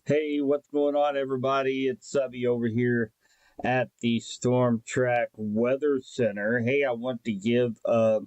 Hey, what's going on, everybody? It's Subby over here at the Storm Track Weather Center. Hey, I want to give a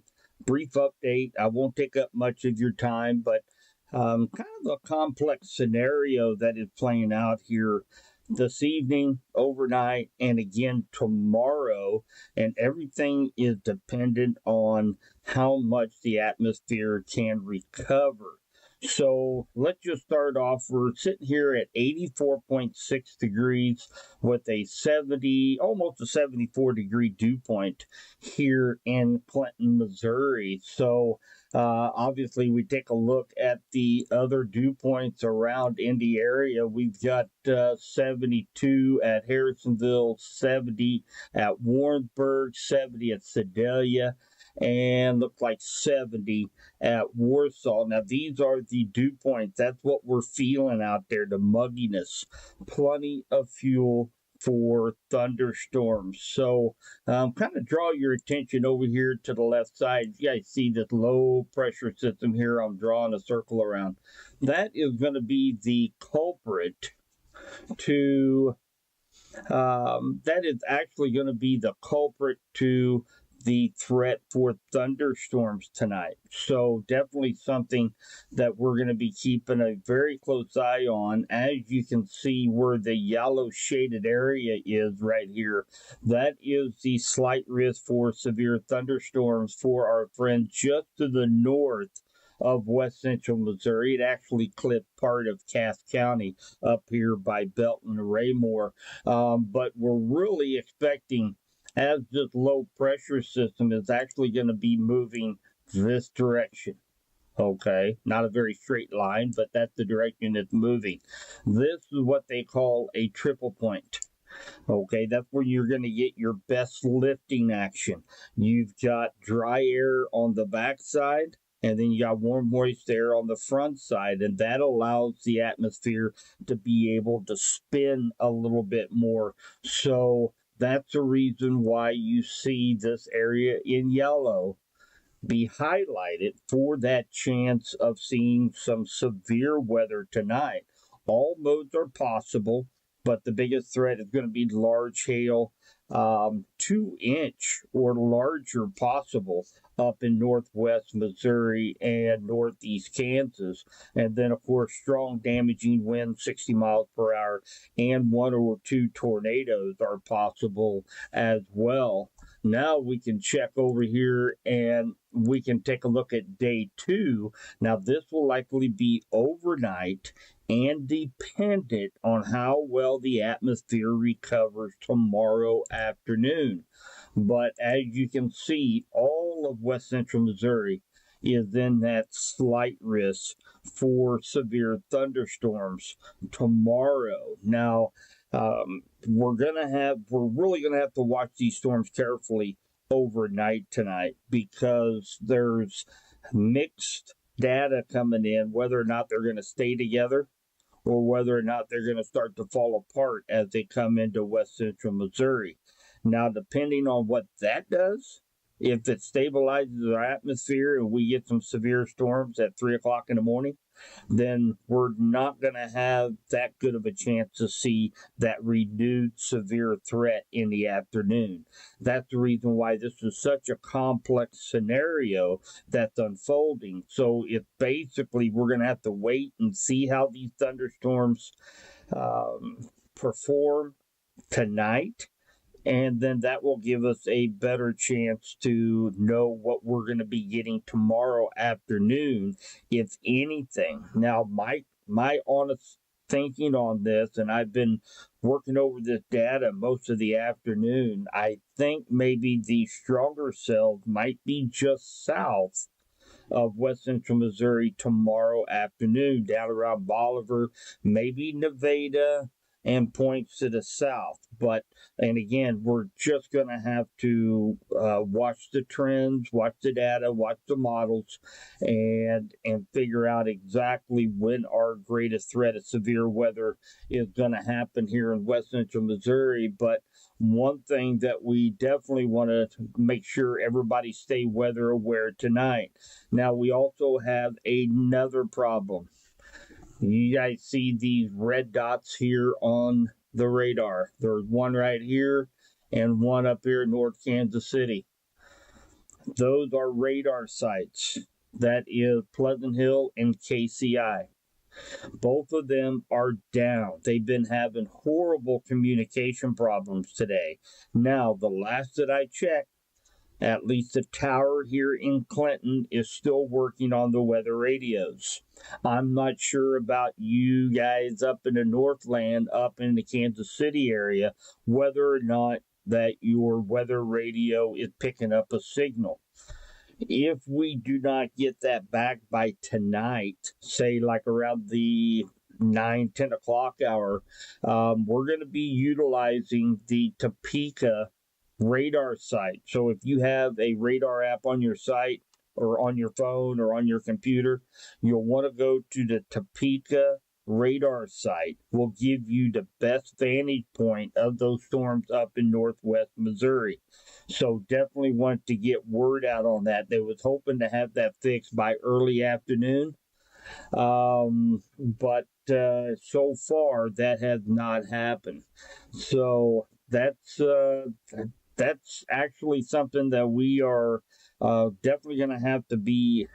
brief update. I won't take up much of your time, but kind of a complex scenario that is playing out here this evening, overnight, and again tomorrow. And everything is dependent on how much the atmosphere can recover. So let's just start off. We're sitting here at 84.6 degrees with a 70, almost a 74 degree dew point here in Clinton, Missouri. So obviously, we take a look at the other dew points around in the area. We've got 72 at Harrisonville, 70 at Warrensburg, 70 at Sedalia, and looks like 70 at Warsaw. Now, these are the dew points. That's what we're feeling out there, the mugginess. Plenty of fuel for thunderstorms. So, kind of draw your attention over here to the left side. You guys see this low pressure system here I'm drawing a circle around. That is going to be the culprit to, that is actually going to be the culprit to the threat for thunderstorms tonight. So definitely something that we're going to be keeping a very close eye on. As you can see where the yellow shaded area is right here, that is the slight risk for severe thunderstorms for our friends just to the north of west central Missouri. It actually clipped part of Cass County up here by Belton and Raymore. But we're really expecting, as this low pressure system is actually going to be moving this direction. Okay, not a very straight line, but that's the direction it's moving. This is what they call a triple point. Okay, that's where you're going to get your best lifting action. You've got dry air on the backside, and then you got warm, moist air on the front side, and that allows the atmosphere to be able to spin a little bit more. So that's the reason why you see this area in yellow be highlighted for that chance of seeing some severe weather tonight. All modes are possible, but the biggest threat is going to be large hail, 2-inch or larger possible up in northwest Missouri and northeast Kansas. And then, of course, strong damaging winds, 60 miles per hour, and 1 or 2 tornadoes are possible as well. Now we can check over here and we can take a look at day 2. Now, this will likely be overnight and dependent on how well the atmosphere recovers tomorrow afternoon. But as you can see, all of west central Missouri is in that slight risk for severe thunderstorms tomorrow. Now, we're really gonna have to watch these storms carefully overnight tonight because there's mixed data coming in whether or not they're going to stay together or whether or not they're going to start to fall apart as they come into west central Missouri. Now, depending on what that does, if it stabilizes our atmosphere and we get some severe storms at 3 o'clock in the morning, then we're not going to have that good of a chance to see that renewed severe threat in the afternoon. That's the reason why this is such a complex scenario that's unfolding. So if basically we're going to have to wait and see how these thunderstorms perform tonight, and then that will give us a better chance to know what we're going to be getting tomorrow afternoon, if anything. Now, my honest thinking on this, and I've been working over this data most of the afternoon, I think maybe the stronger cells might be just south of west central Missouri tomorrow afternoon, down around Bolivar, maybe Nevada, and points to the south. But, and again, we're just going to have to watch the trends, watch the data, watch the models, and figure out exactly when our greatest threat of severe weather is going to happen here in west central Missouri. But one thing that we definitely want to make sure everybody stay weather aware tonight. Now, we also have another problem. You guys see these red dots here on the radar. There's one right here and one up here in North Kansas City. Those are radar sites. That is Pleasant Hill and KCI. Both of them are down. They've been having horrible communication problems today. Now, the last that I checked, at least the tower here in Clinton is still working on the weather radios. I'm not sure about you guys up in the Northland, up in the Kansas City area, whether or not that your weather radio is picking up a signal. If we do not get that back by tonight, say like around the 9-10 o'clock hour, we're going to be utilizing the Topeka radar site. So if you have a radar app on your site or on your phone or on your computer, you'll want to go to the Topeka radar site. Will give you the best vantage point of those storms up in northwest Missouri. So definitely want to get word out on that. They was hoping to have that fixed by early afternoon. But so far that has not happened. So that's actually something that we are definitely going to have to be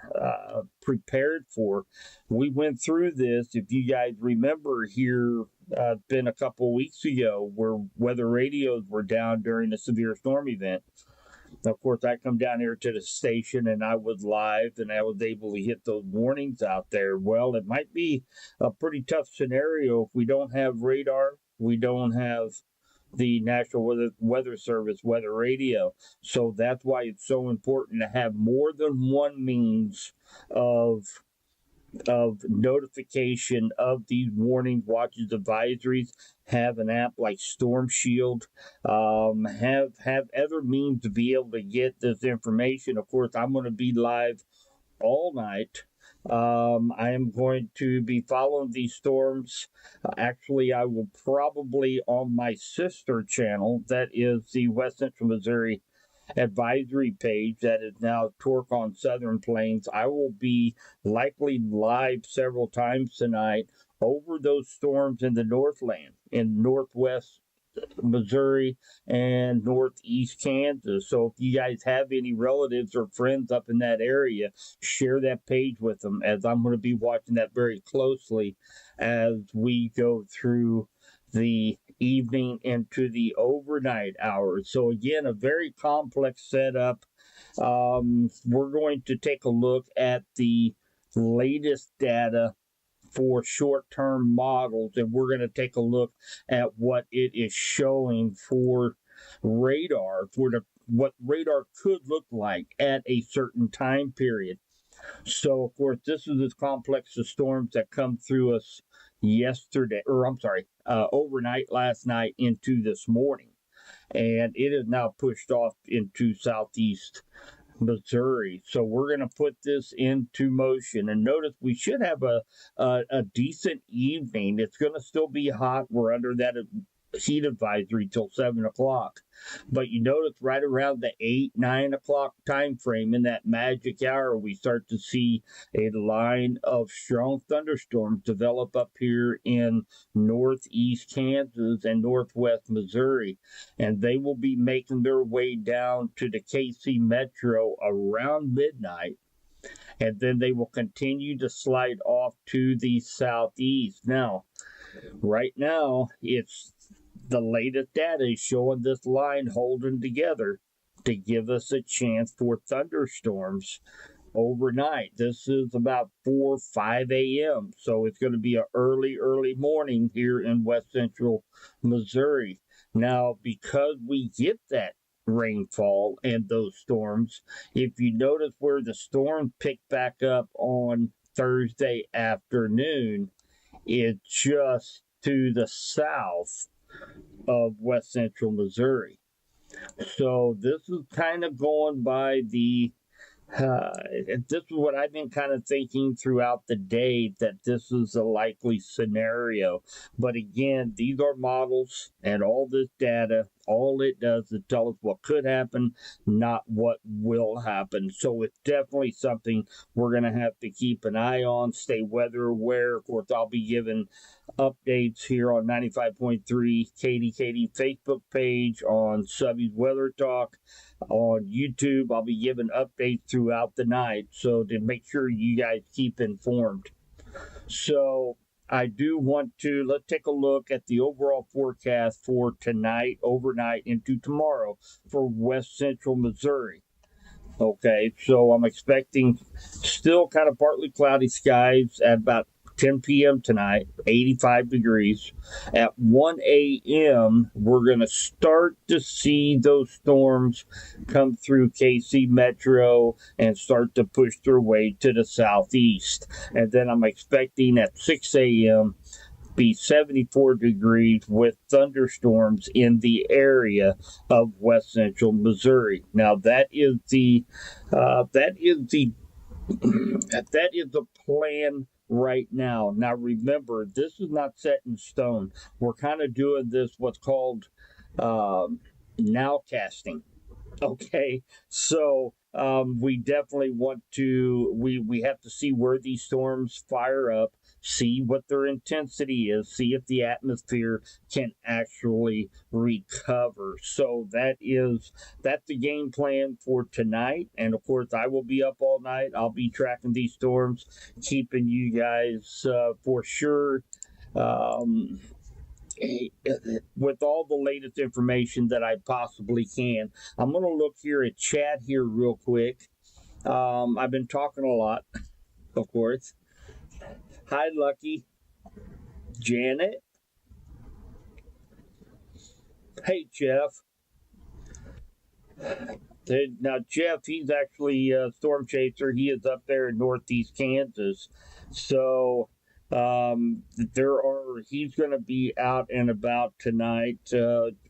prepared for. We went through this, if you guys remember here, been a couple of weeks ago, where weather radios were down during a severe storm event. Of course, I come down here to the station and I was live and I was able to hit those warnings out there. Well, it might be a pretty tough scenario if we don't have radar, we don't have the National Weather Service weather radio. So that's why it's so important to have more than one means of notification of these warnings, watches, advisories. Have an app like Storm Shield. Have other means to be able to get this information. Of course, I'm going to be live all night. I am going to be following these storms. Actually, I will probably on my sister channel, that is the West Central Missouri advisory page, that is now Torque on Southern Plains. I will be likely live several times tonight over those storms in the Northland, in northwest Missouri and northeast Kansas. So if you guys have any relatives or friends up in that area, share that page with them, as I'm going to be watching that very closely as we go through the evening into the overnight hours. So again, a very complex setup. We're going to take a look at the latest data for short-term models, and we're going to take a look at what it is showing for radar, what radar could look like at a certain time period. So, of course, this is as complex as storms that come through us overnight last night into this morning. And it is now pushed off into southeast Missouri. So we're going to put this into motion. And notice we should have a decent evening. It's going to still be hot. We're under that heat advisory till 7 o'clock. But you notice right around the 8-9 o'clock time frame, in that magic hour, we start to see a line of strong thunderstorms develop up here in northeast Kansas and northwest Missouri. And they will be making their way down to the KC Metro around midnight. And then they will continue to slide off to the southeast. Now, right now, the latest data is showing this line holding together to give us a chance for thunderstorms overnight. This is about 4-5 a.m. So it's going to be an early morning here in west central Missouri. Now, because we get that rainfall and those storms, if you notice where the storm picked back up on Thursday afternoon, it's just to the south of west central Missouri. So this is kind of going by this is what I've been kind of thinking throughout the day, that this is a likely scenario. But again, these are models and all this data all it does is tell us what could happen, not what will happen. So it's definitely something we're going to have to keep an eye on, stay weather aware. Of course, I'll be giving updates here on 95.3 KDKD Facebook page, on Subby's Weather Talk, on YouTube. I'll be giving updates throughout the night, so to make sure you guys keep informed. So I do want to, let's take a look at the overall forecast for tonight, overnight, into tomorrow for west central Missouri. Okay, so I'm expecting still kind of partly cloudy skies at about 10 p.m. tonight, 85 degrees. At 1 a.m., we're going to start to see those storms come through KC Metro and start to push their way to the southeast. And then I'm expecting at 6 a.m., be 74 degrees with thunderstorms in the area of west central Missouri. Now that is the plan right now. Now remember, this is not set in stone. We're kind of doing this what's called nowcasting. Okay, so we definitely want to we have to see where these storms fire up, see what their intensity is, see if the atmosphere can actually recover. So that's the game plan for tonight. And of course, I will be up all night. I'll be tracking these storms, keeping you guys for sure with all the latest information that I possibly can. I'm going to look here at chat here real quick. I've been talking a lot, of course. Hi, Lucky. Janet. Hey, Jeff. Now, Jeff, he's actually a storm chaser. He is up there in northeast Kansas. So he's going to be out and about tonight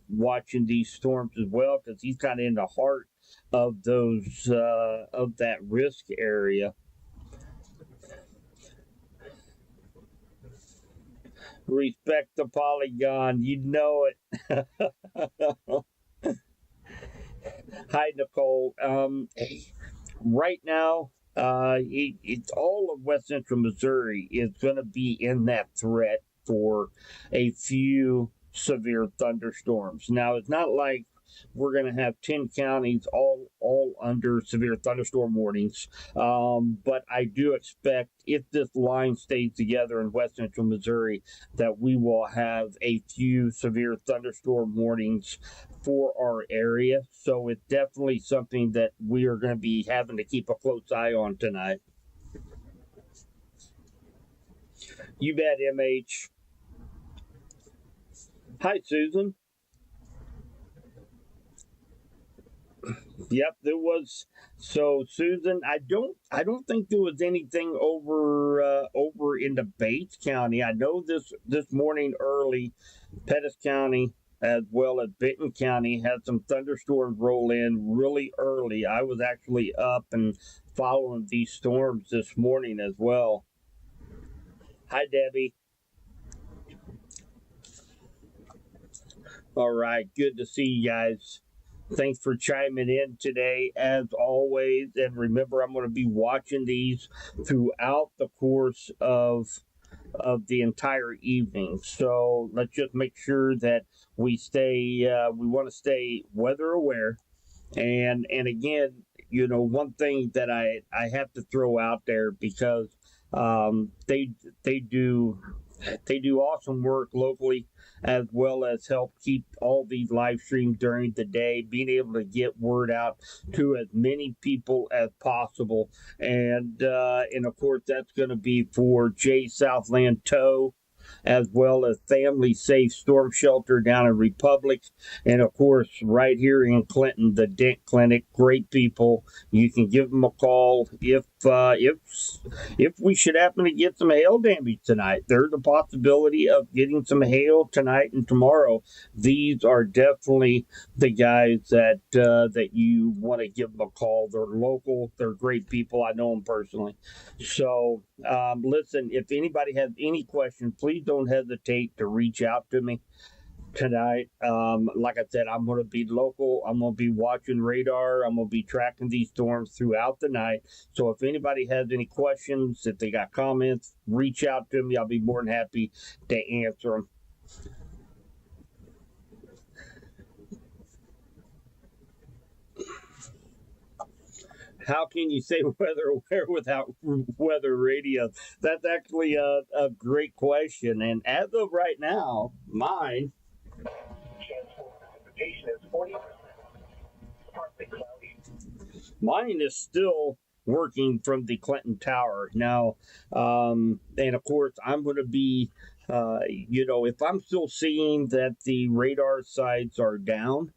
watching these storms as well, because he's kind of in the heart of those of that risk area. Respect the Polygon, you know it. Hi, Nicole. Right now, it's all of west central Missouri is going to be in that threat for a few severe thunderstorms. Now, it's not like we're going to have 10 counties all under severe thunderstorm warnings. But I do expect, if this line stays together in west central Missouri, that we will have a few severe thunderstorm warnings for our area. So it's definitely something that we are going to be having to keep a close eye on tonight. You bet, MH. Hi, Susan. Yep, there was. So, Susan, I don't think there was anything over into Bates County. I know this morning early, Pettis County as well as Benton County had some thunderstorms roll in really early. I was actually up and following these storms this morning as well. Hi, Debbie. All right, good to see you guys. Thanks for chiming in today, as always. And remember, I'm going to be watching these throughout the course of the entire evening. So let's just make sure that we want to stay weather aware. And again, one thing that I have to throw out there, because they do awesome work locally, as well as help keep all these live streams during the day, being able to get word out to as many people as possible. And of course, that's going to be for Jay Southland Tow, as well as Family Safe Storm Shelter down in Republic, and of course right here in Clinton, the Dent Clinic. Great people. You can give them a call if we should happen to get some hail damage tonight. There's a possibility of getting some hail tonight and tomorrow. These are definitely the guys that you want to give them a call. They're local. They're great people. I know them personally. So listen, if anybody has any questions, please don't hesitate to reach out to me. tonight. Like I said, I'm going to be local. I'm going to be watching radar. I'm going to be tracking these storms throughout the night. So if anybody has any questions, if they got comments, reach out to me. I'll be more than happy to answer them. How can you say weather aware without weather radio? That's actually a great question. And as of right now, mine is still working from the Clinton Tower. Now, and of course, I'm going to be, if I'm still seeing that the radar sites are down,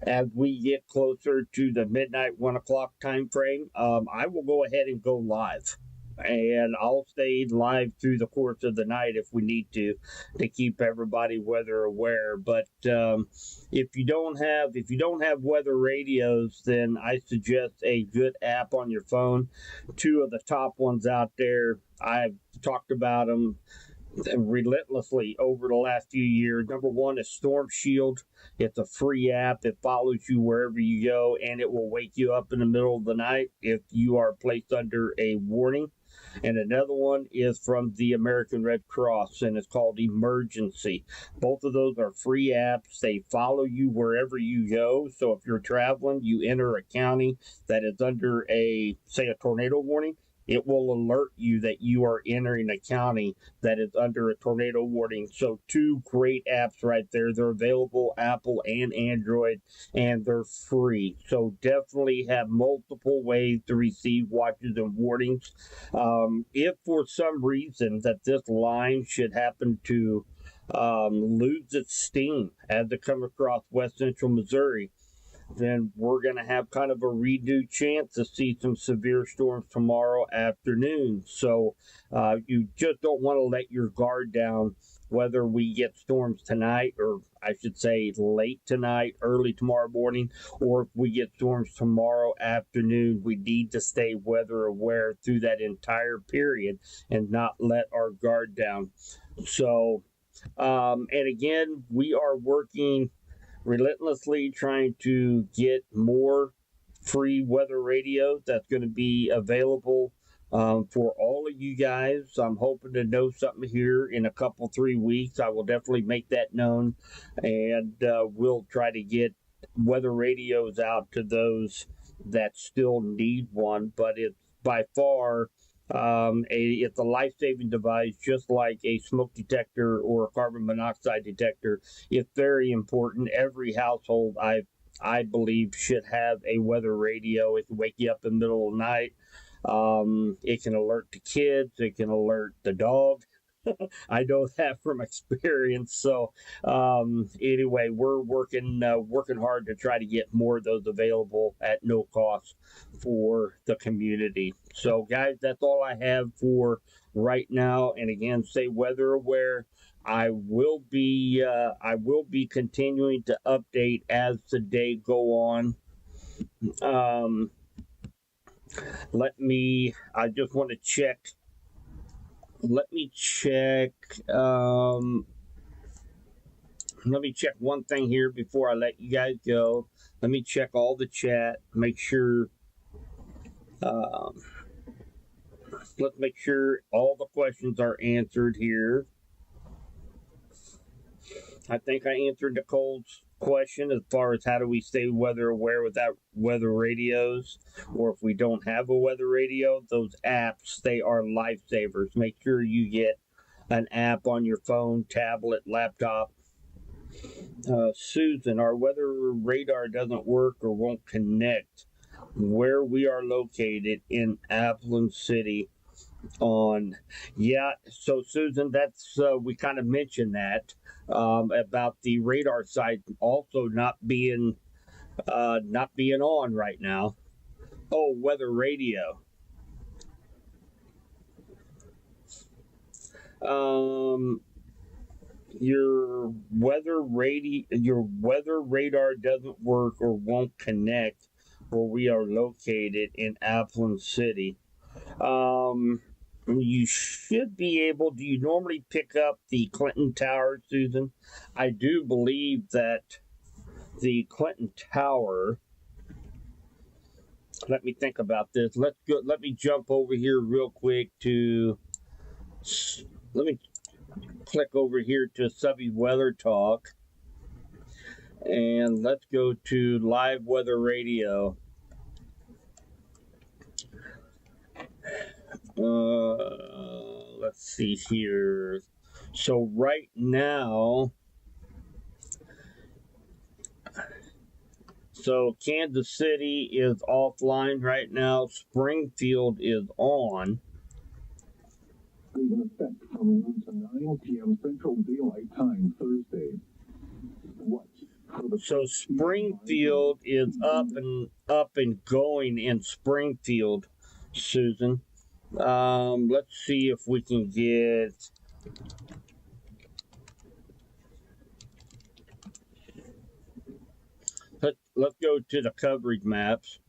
as we get closer to the midnight 1 o'clock time frame, I will go ahead and go live, and I'll stay live through the course of the night if we need to keep everybody weather aware. But if you don't have weather radios, then I suggest a good app on your phone. Two of the top ones out there, I've talked about them relentlessly over the last few years. Number one is Storm Shield. It's a free app. It follows you wherever you go, and it will wake you up in the middle of the night if you are placed under a warning. And another one is from the American Red Cross, and it's called Emergency. Both of those are free apps. They follow you wherever you go. So if you're traveling, you enter a county that is under a tornado warning, it will alert you that you are entering a county that is under a tornado warning. So two great apps right there. They're available Apple and Android, and they're free. So definitely have multiple ways to receive watches and warnings. If for some reason that this line should happen to lose its steam as it comes across West Central Missouri, then we're going to have kind of a renewed chance to see some severe storms tomorrow afternoon. So you just don't want to let your guard down, whether we get storms tonight, or I should say late tonight, early tomorrow morning, or if we get storms tomorrow afternoon. We need to stay weather aware through that entire period and not let our guard down. So, and again, we are working relentlessly trying to get more free weather radios that's going to be available for all of you guys. I'm hoping to know something here in a couple, 3 weeks. I will definitely make that known, and we'll try to get weather radios out to those that still need one. But it's by far it's a life-saving device, just like a smoke detector or a carbon monoxide detector. It's very important. Every household, I believe, should have a weather radio. It can wake you up in the middle of the night. It can alert the kids. It can alert the dog. I know that from experience. So anyway, we're working hard to try to get more of those available at no cost for the community. So guys, that's all I have for right now. And again, stay weather aware. I will be continuing to update as the day go on. I just want to check. Let me check one thing here before I let you guys go. Let me check all the chat, make sure let's make sure all the questions are answered here. I think I answered Nicole's question as far as how do we stay weather aware without weather radios, or if we don't have a weather radio, those apps, they are lifesavers. Make sure you get an app on your phone, tablet, laptop. Susan, our weather radar doesn't work or won't connect where we are located in Appleton City so Susan, that's we kind of mentioned that about the radar site also not being on right now. Oh, weather radio. Your weather radar doesn't work or won't connect where we are located in Appleton City. you should be able. Do you normally pick up the Clinton Tower, Susan? I do believe that the Clinton Tower. Let me think about this. Let's go. Let me jump over here real quick to. Let me click over here to Subby Weather Talk, and let's go to Live Weather Radio. Let's see here. So right now, so Kansas City is offline right now. Springfield is on. In effect from noon to 9 p.m. Central Daylight Time Thursday. So Springfield is up and going in Springfield, Susan. Let's see if we can get. Let's go to the coverage maps.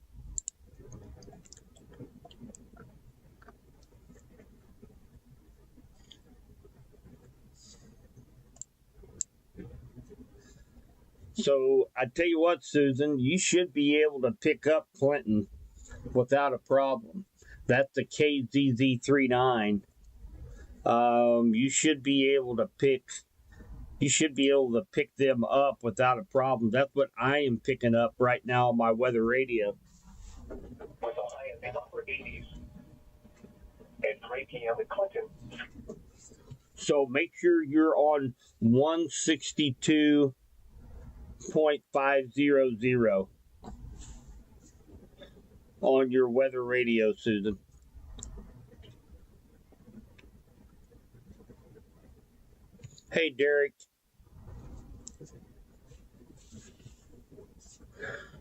So I tell you what, Susan, you should be able to pick up Clinton without a problem. That's the KZZ39. You should be able to pick. You should be able to pick them up without a problem. That's what I am picking up right now on my weather radio. With a high in the upper 80s at 3 p.m. in Clinton. So make sure you're on 162.500 on your weather radio, Susan. Hey, Derek.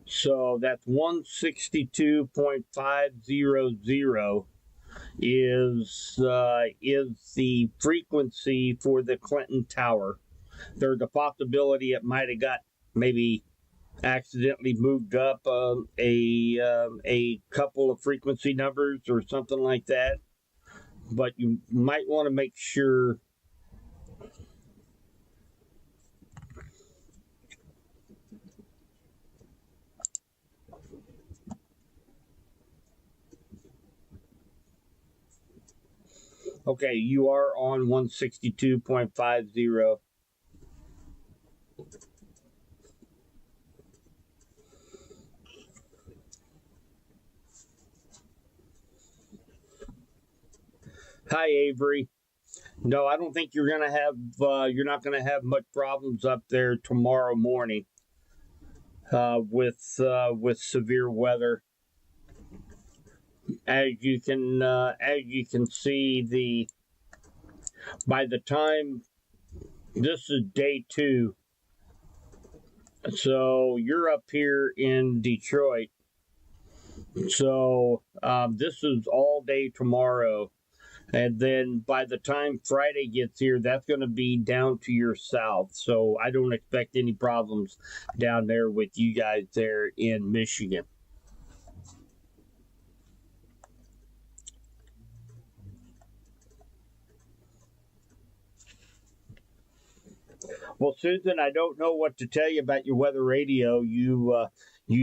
So that's 162.500 is the frequency for the Clinton Tower. There's a possibility it might have got maybe accidentally moved up a couple of frequency numbers or something like that. But you might want to make sure. Okay, you are on 162.50. Hi, Avery. No, I don't think you're gonna have. You're not gonna have much problems up there tomorrow morning with severe weather. As you can see, by the time this is day 2, so you're up here in Detroit. So this is all day tomorrow, and then by the time Friday gets here, that's going to be down to your south. So I don't expect any problems down there with you guys there in Michigan. Well, Susan, I don't know what to tell you about your weather radio. You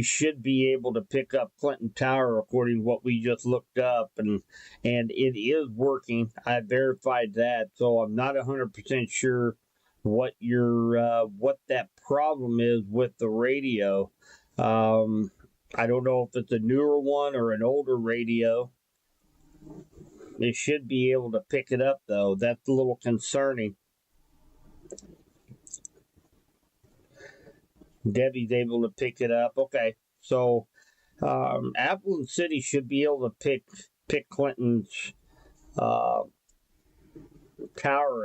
should be able to pick up Clinton Tower according to what we just looked up, and it is working. I verified that, so I'm not 100% sure what what that problem is with the radio. I don't know if it's a newer one or an older radio. It should be able to pick it up, though. That's a little concerning. Debbie's able to pick it up. Okay, so Appleton City should be able to pick Clinton's tower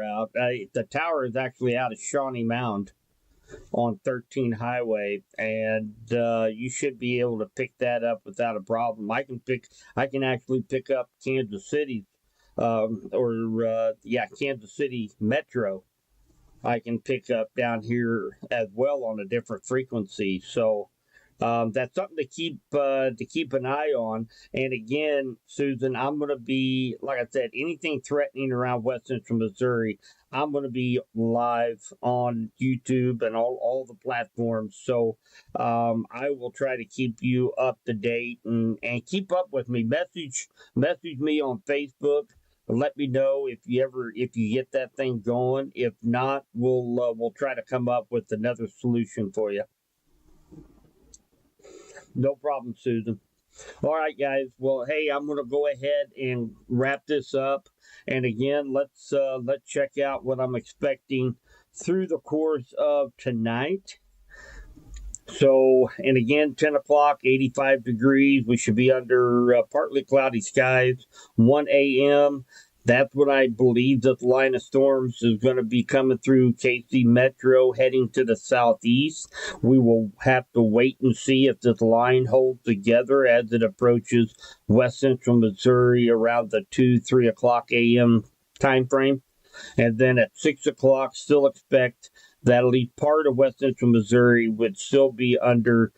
out. The tower is actually out of Shawnee Mound on 13 Highway, and you should be able to pick that up without a problem. I can actually pick up Kansas City, Kansas City Metro. I can pick up down here as well on a different frequency. So that's something to keep an eye on. And again, Susan, I'm going to be, like I said, anything threatening around West Central Missouri, I'm going to be live on YouTube and all the platforms. So I will try to keep you up to date and keep up with me. Message me on Facebook. Let me know if you get that thing going. If not, we'll try to come up with another solution for you. No problem, Susan. All right, guys. Well, hey, I'm going to go ahead and wrap this up. And again, let's check out what I'm expecting through the course of tonight. So, and again, 10 o'clock, 85 degrees. We should be under partly cloudy skies. 1 a.m. That's when I believe that the line of storms is going to be coming through KC Metro, heading to the southeast. We will have to wait and see if this line holds together as it approaches West Central Missouri around the 3 o'clock a.m. time frame. And then at 6 o'clock, still expect that at least part of West Central Missouri would still be under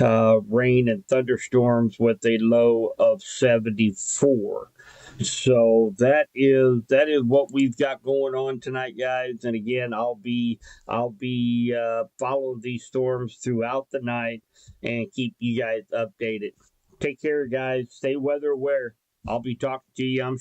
rain and thunderstorms with a low of 74. So that is what we've got going on tonight, guys. And again, I'll be following these storms throughout the night and keep you guys updated. Take care, guys. Stay weather aware. I'll be talking to you, I'm